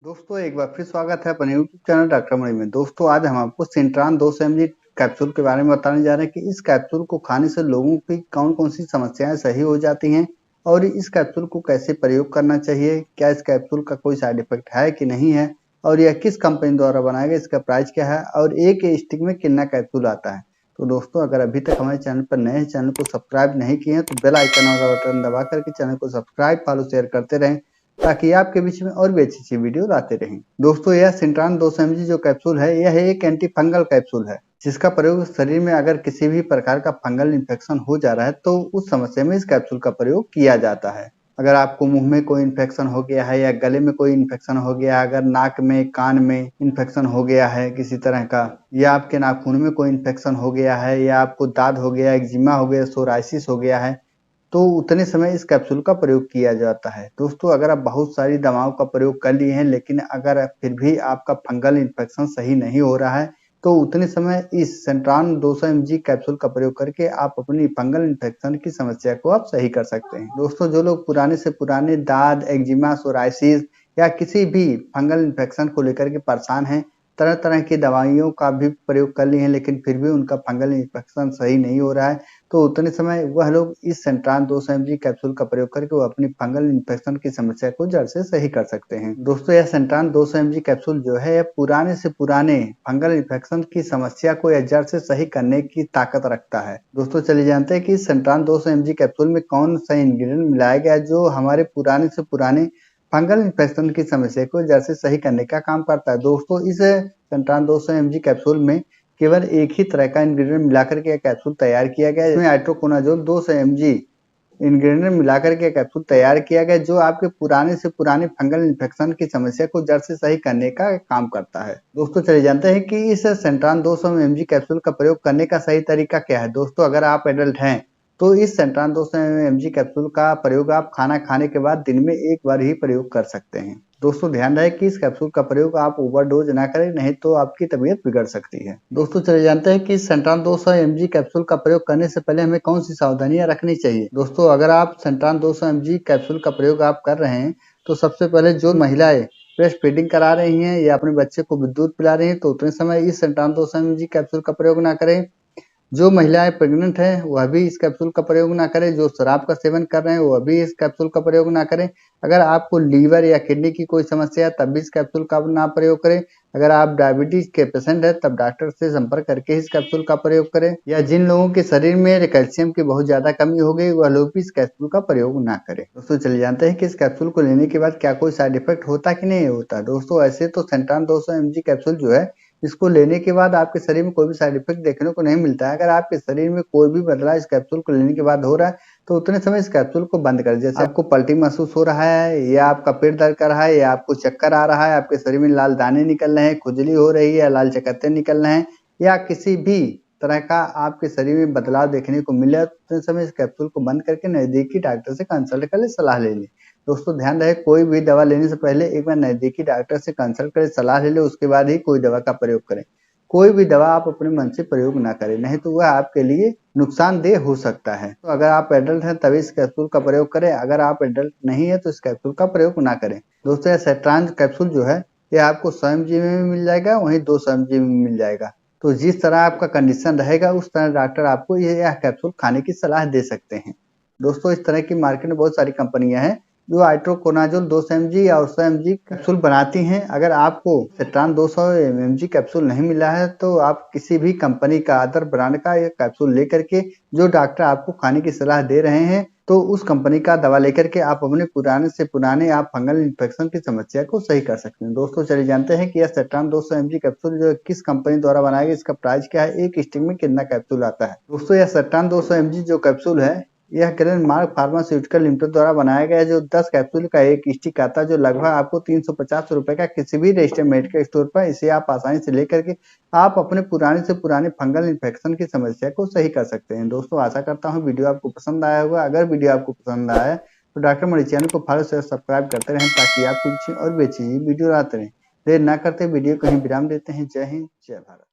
दोस्तों एक बार फिर स्वागत है अपने यूट्यूब चैनल डॉक्टर मणि में। दोस्तों आज हम आपको सिंट्रान 200 mg कैप्सूल के बारे में बताने जा रहे हैं कि इस कैप्सूल को खाने से लोगों की कौन कौन सी समस्याएं सही हो जाती हैं और इस कैप्सूल को कैसे प्रयोग करना चाहिए, क्या इस कैप्सूल का कोई साइड इफेक्ट है कि नहीं है और यह किस कंपनी द्वारा बनाया गया, इसका प्राइस क्या है और एक स्टिक में कितना कैप्सूल आता है। तो दोस्तों अगर अभी तक हमारे चैनल पर नए हैं, चैनल को सब्सक्राइब नहीं किए हैं तो बेल आइकन वाला बटन दबा करके चैनल को सब्सक्राइब फॉलो शेयर करते रहें ताकि आपके बीच में और भी अच्छी वीडियो लाते रहें। दोस्तों यह सिंट्रान 200 mg जो कैप्सूल है यह एक एंटी फंगल कैप्सूल है जिसका प्रयोग शरीर में अगर किसी भी प्रकार का फंगल इन्फेक्शन हो जा रहा है तो उस समस्या में इस कैप्सूल का प्रयोग किया जाता है। अगर आपको मुंह में कोई इन्फेक्शन हो गया है या गले में कोई इन्फेक्शन हो गया है, अगर नाक में कान में इन्फेक्शन हो गया है किसी तरह का, या आपके नाखून में कोई इन्फेक्शन हो गया है, या आपको दाद हो गया, एक्जिमा हो गया, सोराइसिस हो गया है, तो उतने समय इस कैप्सूल का प्रयोग किया जाता है। दोस्तों अगर आप बहुत सारी दवाओं का प्रयोग कर लिए हैं लेकिन अगर फिर भी आपका फंगल इन्फेक्शन सही नहीं हो रहा है तो उतने समय इस सेंट्रान 200 mg कैप्सूल का प्रयोग करके आप अपनी फंगल इन्फेक्शन की समस्या को आप सही कर सकते हैं। दोस्तों जो लोग पुराने से पुराने दाद, एक्जिमा, सोराइसिस या किसी भी फंगल इन्फेक्शन को लेकर के परेशान हैं, तरह तरह की दवाइयों का भी प्रयोग कर लिए हैं लेकिन फिर भी उनका फंगल इन्फेक्शन सही नहीं हो रहा है, तो उतने समय वह लोग इस सेंट्रान 200 mg कैप्सूल का प्रयोग करके वो अपनी फंगल इन्फेक्शन की समस्या को जड़ से सही कर सकते हैं। दोस्तों यह सेंट्रान 200 mg कैप्सूल जो है यह पुराने से पुराने फंगल इन्फेक्शन की समस्या को या जड़ से सही करने की ताकत रखता है। दोस्तों चलिए जानते हैं कि इस सेंट्रान 200 mg कैप्सूल में कौन सा इंग्रेडिएंट मिलाया गया है जो हमारे पुराने से पुराने फंगल इन्फेक्शन की समस्या को जड़ से सही करने का काम करता है। दोस्तों इस सेंट्रान 200 mg कैप्सूल में केवल एक ही तरह का इंग्रेडिएंट मिलाकर के कैप्सूल तैयार किया गया है। इसमें आइट्रोकोनाजोल 200 mg इंग्रेडिएंट मिलाकर के कैप्सूल तैयार किया गया जो आपके पुराने से पुराने फंगल इन्फेक्शन की समस्या को जड़ से सही करने का काम करता है। दोस्तों चलिए जानते हैं कि इस सेंट्रान 200 mg कैप्सूल का प्रयोग करने का सही तरीका क्या है। दोस्तों अगर आप एडल्ट हैं तो इस सेंट्रान 200 mg कैप्सूल का प्रयोग आप खाना खाने के बाद दिन में एक बार ही प्रयोग कर सकते हैं। दोस्तों ध्यान रहे कि इस कैप्सूल का प्रयोग आप ओवरडोज ना करें, नहीं तो आपकी तबीयत बिगड़ सकती है। दोस्तों चले जानते हैं कि सेंट्रान 200 mg कैप्सूल का प्रयोग करने से पहले हमें कौन सी सावधानियां रखनी चाहिए। दोस्तों अगर आप सेंट्रान 200 mg कैप्सूल का प्रयोग आप कर रहे हैं तो सबसे पहले जो महिलाएं ब्रेस्ट फीडिंग करा रही हैं या अपने बच्चे को दूध पिला रही हैं तो उतने समय इस सेंट्रान 200 mg कैप्सूल का प्रयोग ना करें। जो महिलाएं प्रेग्नेंट हैं वह भी इस कैप्सूल का प्रयोग ना करें। जो शराब का सेवन कर रहे हैं वह भी इस कैप्सूल का प्रयोग ना करें। अगर आपको लीवर या किडनी की कोई समस्या है तब भी इस कैप्सूल का ना प्रयोग करें। अगर आप डायबिटीज के पेशेंट हैं तब डॉक्टर से संपर्क करके इस कैप्सूल का प्रयोग करें। या जिन लोगों के शरीर में कैल्शियम की बहुत ज्यादा कमी हो गई वह लोग भी इस कैप्सूल का प्रयोग ना करें। दोस्तों चले जानते हैं कि इस कैप्सूल को लेने के बाद क्या कोई साइड इफेक्ट होता कि नहीं होता। दोस्तों ऐसे तो सेंट्रान 200 mg कैप्सूल जो है इसको लेने के बाद आपके शरीर में कोई भी साइड इफेक्ट देखने को नहीं मिलता है। अगर आपके शरीर में कोई भी बदलाव इस कैप्सूल को लेने के बाद हो रहा है तो उतने समय इस कैप्सूल को बंद कर, जैसे आपको पलटी महसूस हो रहा है या आपका पेट दर्द कर रहा है या आपको चक्कर आ रहा है, आपके शरीर में लाल दाने निकल रहे हैं, खुजली हो रही है, लाल चकत्ते निकल रहे हैं या किसी भी तरह का आपके शरीर में बदलाव देखने को मिले तो उतने समय इस कैप्सूल को बंद करके नजदीकी डॉक्टर से कंसल्ट कर ले, सलाह ले लें। दोस्तों ध्यान रहे कोई भी दवा लेने से पहले एक बार नजदीकी डॉक्टर से कंसल्ट करें, सलाह ले ले, उसके बाद ही कोई दवा का प्रयोग करें। कोई भी दवा आप अपने मन से प्रयोग ना करें, नहीं तो वह आपके लिए नुकसानदेह हो सकता है। तो अगर आप एडल्ट हैं तभी इस कैप्सूल का प्रयोग करें, अगर आप एडल्ट नहीं है तो इस कैप्सूल का प्रयोग ना करें। दोस्तों यह सेट्रान कैप्सूल जो है यह आपको 100 mg में भी मिल जाएगा, वहीं 200 mg में मिल जाएगा। तो जिस तरह आपका कंडीशन रहेगा उस तरह डॉक्टर आपको यह कैप्सूल खाने की सलाह दे सकते हैं। दोस्तों इस तरह की मार्केट में बहुत सारी कंपनियां हैं जो आइट्रोकोनाजोल 200 mg या 100 mg कैप्सूल बनाती हैं। अगर आपको सेट्रान 200 mg कैप्सूल नहीं मिला है तो आप किसी भी कंपनी का अदर ब्रांड का ये कैप्सूल लेकर के जो डॉक्टर आपको खाने की सलाह दे रहे हैं तो उस कंपनी का दवा लेकर के आप अपने पुराने से पुराने आप फंगल इन्फेक्शन की समस्या को सही कर सकते हैं। दोस्तों चलिए जानते हैं कि यह सेट्रान 200 mg कैप्सूल जो किस कंपनी द्वारा बनाया गया, इसका प्राइस क्या है, एक स्टिक में कितना कैप्सूल आता है। दोस्तों यह सेट्रान 200 mg जो कैप्सूल है यह ग्लेनमार्क फार्मास्यूटिकल लिमिटेड द्वारा बनाया गया है। जो 10 कैप्सूल का एक स्टिक आता है जो लगभग आपको 350 रुपए का किसी भी रजिस्टर्ड मेडिकल स्टोर पर, इसे आप आसानी से लेकर के आप अपने पुराने से पुराने फंगल इन्फेक्शन की समस्या को सही कर सकते हैं। दोस्तों आशा करता हूँ वीडियो आपको पसंद आया होगा। अगर वीडियो आपको पसंद आया है तो डॉक्टर मणि चैनल को फॉलो शेयर सब्सक्राइब करते रहें ताकि आपको और भी अच्छी वीडियो आते रहें। देर ना करते वीडियो कहीं विराम देते हैं। जय हिंद, जय भारत।